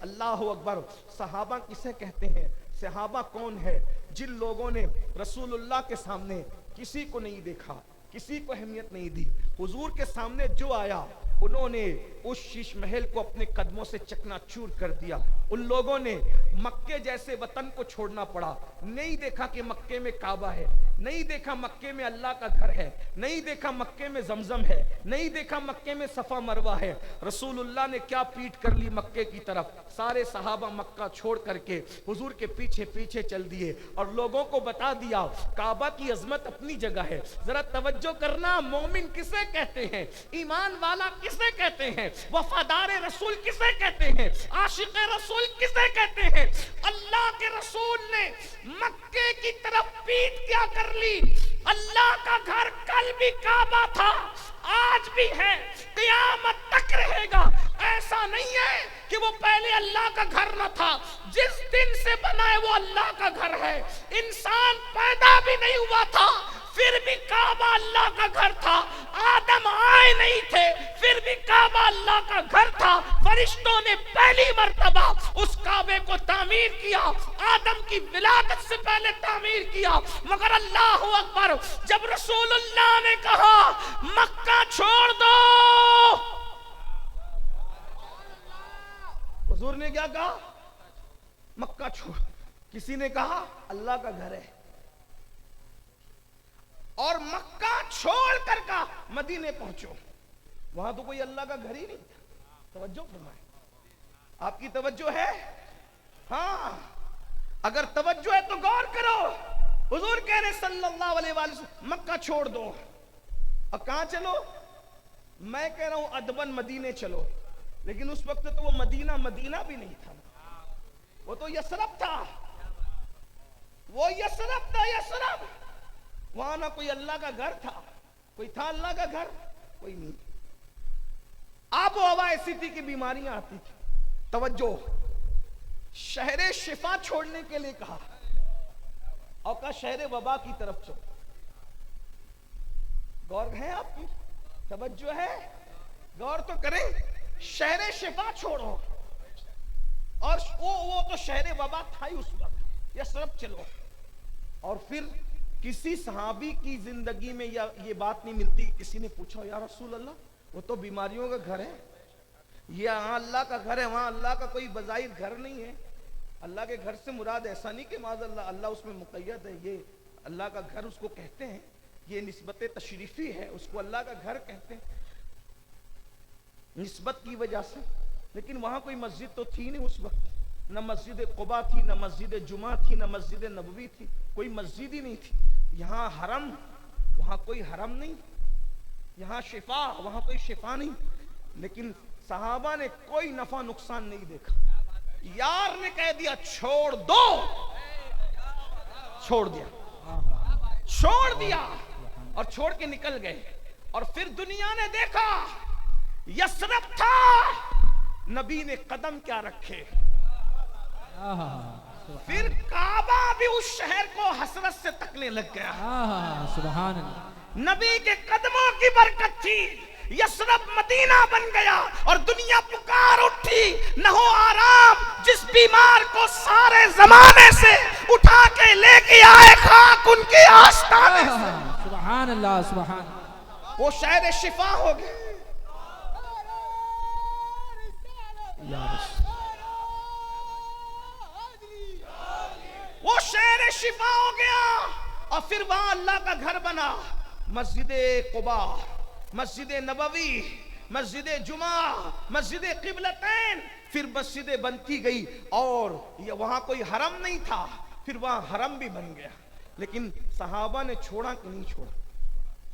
اللہ اکبر. صحابہ کسے کہتے ہیں؟ صحابہ کون ہے؟ جن لوگوں نے رسول اللہ کے سامنے کسی کو نہیں دیکھا, کسی کو اہمیت نہیں دی. حضور کے سامنے جو آیا انہوں نے اس شیش محل کو اپنے قدموں سے چکنا چور کر دیا. ان لوگوں نے مکے جیسے وطن کو چھوڑنا پڑا. نہیں دیکھا کہ مکے میں کعبہ ہے, نہیں دیکھا مکے میں اللہ کا گھر ہے, نہیں دیکھا مکے میں زمزم ہے, نہیں دیکھا مکے میں صفا مروہ ہے. رسول اللہ نے کیا پیٹ کر لی مکے کی طرف. سارے صحابہ مکہ چھوڑ کر کے حضور کے پیچھے پیچھے چل دیے اور لوگوں کو بتا دیا کعبہ کی عظمت اپنی جگہ ہے. ذرا توجہ کرنا, مومن کسے کہتے ہیں؟ ایمان والا کسے کہتے ہیں؟ وفادار رسول کسے کہتے ہیں؟ عاشق رسول کسے کہتے ہیں؟ اللہ کے رسول نے مکے کی طرف پیٹ کیا کر لی. اللہ کا گھر کل بھی کعبہ تھا, آج بھی ہے, قیامت تک رہے گا. ایسا نہیں ہے کہ وہ پہلے اللہ کا گھر نہ تھا, جس دن سے بنا ہے وہ اللہ کا گھر ہے. انسان پیدا بھی نہیں ہوا تھا پھر بھی کعبہ اللہ کا گھر تھا. آدم آئے نہیں تھے پھر بھی کعبہ اللہ کا گھر تھا. فرشتوں نے پہلی مرتبہ اس کعبے کو تعمیر کیا, آدم کی ولادت سے پہلے تعمیر کیا. مگر اللہ اکبر, جب رسول اللہ نے کہا مکہ چھوڑ دو, حضور نے کیا کہا؟ مکہ چھوڑ. کسی نے کہا اللہ کا گھر ہے, اور مکہ چھوڑ کر کا مدینے پہنچو. وہاں تو کوئی اللہ کا گھر ہی نہیں تھا. توجہ فرمائیں, آپ کی توجہ ہے؟ ہاں, اگر توجہ ہے تو غور کرو. حضور کہہ رہے صلی اللہ علیہ وسلم مکہ چھوڑ دو. اور کہاں چلو؟ میں کہہ رہا ہوں ادبن مدینے چلو. لیکن اس وقت تو وہ مدینہ بھی نہیں تھا, وہ تو یثرب تھا. وہ یثرب تھا, یثرب. وہاں نہ کوئی اللہ کا گھر تھا, کوئی تھا اللہ کا گھر؟ کوئی نہیں. آب و ہوا ایسی تھی کہ بیماریاں آتی تھی. توجہ, شہر شفا چھوڑنے کے لیے کہا اور کہا شہر وبا کی طرف چلو. غور ہے آپ کی؟ توجہ ہے؟ غور تو کریں. شہر شفا چھوڑو, اور وہ تو شہر وبا تھا ہی اس وقت. یثرب چلو. اور پھر کسی صحابی کی زندگی میں یہ بات نہیں ملتی. کسی نے پوچھا یا رسول اللہ وہ تو بیماریوں کا گھر ہے, یہاں اللہ کا گھر ہے, وہاں اللہ کا کوئی بظاہر گھر نہیں ہے. اللہ کے گھر سے مراد ایسا نہیں کہ معاذ اللہ اس میں مقید ہے. یہ اللہ کا گھر اس کو کہتے ہیں, یہ نسبت تشریفی ہے, اس کو اللہ کا گھر کہتے ہیں نسبت کی وجہ سے. لیکن وہاں کوئی مسجد تو تھی نہیں اس وقت, نہ مسجد قباء تھی, نہ مسجد جمعہ تھی, نہ مسجد نبوی تھی, کوئی مسجد ہی نہیں تھی. یہاں حرم, وہاں کوئی حرم نہیں. یہاں شفا, وہاں کوئی شفا نہیں. لیکن صحابہ نے کوئی نفع نقصان نہیں دیکھا. یار نے کہہ دیا چھوڑ دو, چھوڑ دیا اور چھوڑ کے نکل گئے. اور پھر دنیا نے دیکھا یثرب تھا, نبی نے قدم کیا رکھے. پھر کعبہ بھی اس شہر کو حسرت سے تکنے لگ گیا. سبحان اللہ. نبی کے قدموں کی برکت تھی, یثرب مدینہ بن گیا. اور دنیا پکار اٹھی, نہ ہو آرام جس بیمار کو سارے زمانے سے اٹھا کے لے کے آئے خاک ان کے آستانے سے. سبحان اللہ, سبحان اللہ. وہ شہر شفا ہو گئے. وہ شہر شفا ہو گیا. اور پھر وہاں اللہ کا گھر بنا. مسجد قباء, مسجد نبوی, مسجد جمعہ, مسجد قبلتین. پھر مسجدیں بنتی گئی اور وہاں کوئی حرم نہیں تھا, پھر وہاں حرم بھی بن گیا. لیکن صحابہ نے چھوڑا کہ نہیں چھوڑا؟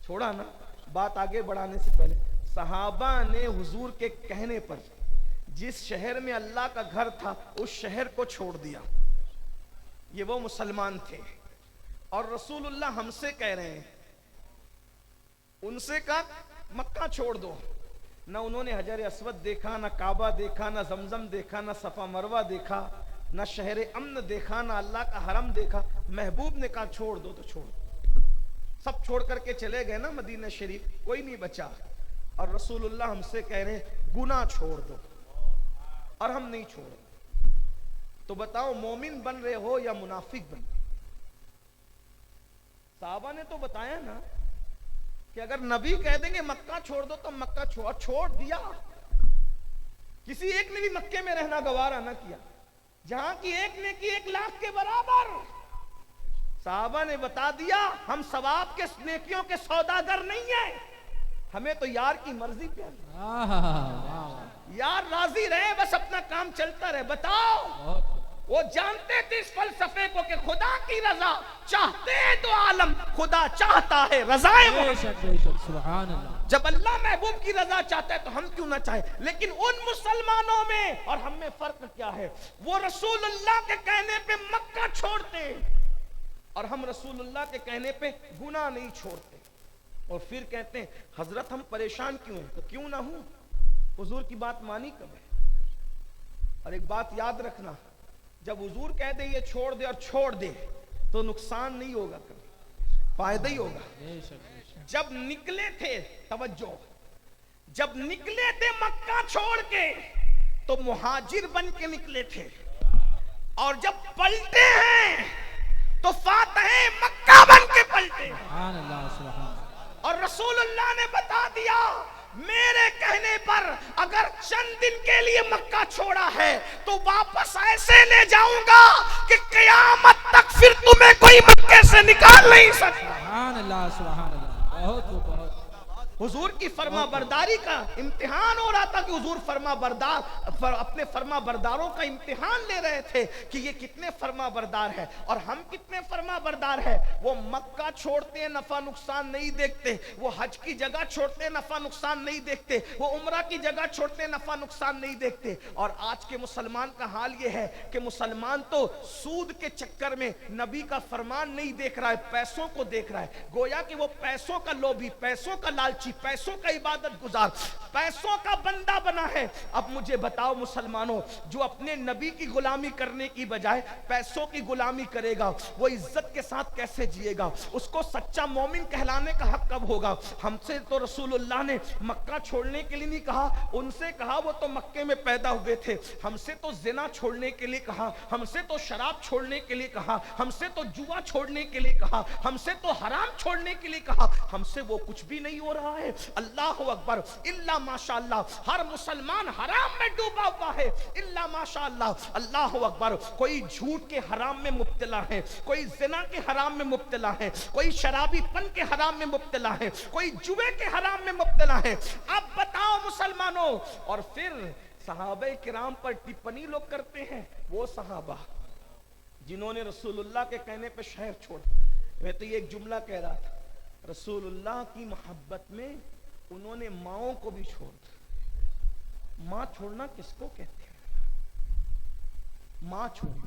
چھوڑا نا. بات آگے بڑھانے سے پہلے, صحابہ نے حضور کے کہنے پر جس شہر میں اللہ کا گھر تھا اس شہر کو چھوڑ دیا. یہ وہ مسلمان تھے. اور رسول اللہ ہم سے کہہ رہے ہیں, ان سے کہا مکہ چھوڑ دو. نہ انہوں نے حجر اسود دیکھا, نہ کعبہ دیکھا, نہ زمزم دیکھا, نہ صفا مروہ دیکھا, نہ شہر امن دیکھا, نہ اللہ کا حرم دیکھا. محبوب نے کہا چھوڑ دو تو چھوڑ دو. سب چھوڑ کر کے چلے گئے نا مدینہ شریف, کوئی نہیں بچا. اور رسول اللہ ہم سے کہہ رہے ہیں گناہ چھوڑ دو, اور ہم نہیں چھوڑیں. تو بتاؤ مومن بن رہے ہو یا منافق بن رہے؟ صحابہ نے تو بتایا نا کہ اگر نبی کہہ دیں گے مکہ چھوڑ دو تو مکہ چھوڑ دیا. کسی ایک نے بھی مکے میں رہنا گوارا نہ کیا، جہاں کی ایک نے کی 1,00,000 کے برابر. صحابہ نے بتا دیا ہم ثواب کے نیکیوں کے سوداگر نہیں ہیں، ہمیں تو یار کی مرضی پہ یار راضی رہے، بس اپنا کام چلتا رہے. بتاؤ وہ جانتے تھے اس فلسفے کو کہ خدا کی رضا چاہتے تو عالم خدا چاہتا ہے رضائے محمد. سبحان اللہ. جب اللہ محبوب کی رضا چاہتا ہے تو ہم کیوں نہ چاہیں. لیکن ان مسلمانوں میں اور ہم میں فرق کیا ہے؟ وہ رسول اللہ کے کہنے پہ مکہ چھوڑتے اور ہم رسول اللہ کے کہنے پہ گناہ نہیں چھوڑتے. اور پھر کہتے ہیں حضرت ہم پریشان کیوں ہیں؟ تو کیوں نہ ہوں، حضور کی بات مانی کب ہے؟ اور ایک بات یاد رکھنا، جب حضور کہہ دے یہ چھوڑ دے اور چھوڑ دے تو نقصان نہیں ہوگا، کبھی فائدہ ہی ہوگا. جب نکلے تھے، توجہ، جب نکلے تھے مکہ چھوڑ کے تو مہاجر بن کے نکلے تھے، اور جب پلٹے ہیں تو فاتح مکہ بن کے پلٹے. سبحان اللہ. سبحان اللہ. اور رسول اللہ نے بتا دیا میرے کہنے پر اگر چند دن کے لیے مکہ چھوڑا ہے تو واپس ایسے لے جاؤں گا کہ قیامت تک پھر تمہیں کوئی مکے سے نکال نہیں سکتا. سبحان اللہ. سبحان اللہ. بہت حضور کی فرما برداری کا امتحان ہو رہا تھا کہ حضور اپنے فرما برداروں کا امتحان لے رہے تھے کہ یہ کتنے فرما بردار ہیں اور ہم کتنے فرما بردار ہیں. وہ مکہ چھوڑتے ہیں نفع نقصان نہیں دیکھتے، وہ حج کی جگہ چھوڑتے ہیں نفع نقصان نہیں دیکھتے، وہ عمرہ کی جگہ چھوڑتے ہیں نفع نقصان نہیں دیکھتے. اور آج کے مسلمان کا حال یہ ہے کہ مسلمان تو سود کے چکر میں نبی کا فرمان نہیں دیکھ رہا ہے، پیسوں کو دیکھ رہا ہے. گویا کہ وہ پیسوں کا لوبھی، پیسوں کا لالچی، پیسوں کا عبادت گزار، پیسوں کا بندہ بنا ہے. اب مجھے بتاؤ مسلمانوں، جو اپنے نبی کی غلامی کرنے کی بجائے پیسوں کی غلامی کرے گا وہ عزت کے ساتھ کیسے جیے گا؟ اس کو سچا مومن کہلانے کا حق کب ہوگا؟ ہم سے تو رسول اللہ نے مکہ چھوڑنے کے لیے نہیں کہا، ان سے کہا وہ تو مکے میں پیدا ہوئے تھے. ہم سے تو زنا چھوڑنے کے لیے کہا، ہم سے تو شراب چھوڑنے کے لیے کہا، ہم سے تو جوا چھوڑنے کے لیے کہا، ہم سے تو حرام چھوڑنے کے لیے کہا. ہم سے وہ کچھ بھی نہیں ہو رہا ہے. اللہ اکبر. الا ماشاء اللہ ہر مسلمان حرام میں ڈوبا ہوا ہے. الا ماشاء اللہ. اللہ اکبر. کوئی جھوٹ کے حرام میں مبتلا ہے، کوئی زنا کے حرام میں مبتلا ہے، کوئی شرابی پن کے حرام میں مبتلا ہے، کوئی جوے کے حرام میں مبتلا ہے. اب بتاؤ مسلمانوں. اور پھر صحابہ کرام پر ٹپنی لوگ کرتے ہیں، وہ صحابہ جنہوں نے رسول اللہ کے کہنے پہ شہر چھوڑا. میں تو یہ ایک جملہ کہہ رہا تھا، رسول اللہ کی محبت میں انہوں نے ماؤں کو بھی چھوڑ دیا. ماں چھوڑنا کس کو کہتے ہیں؟ ماں چھوڑنا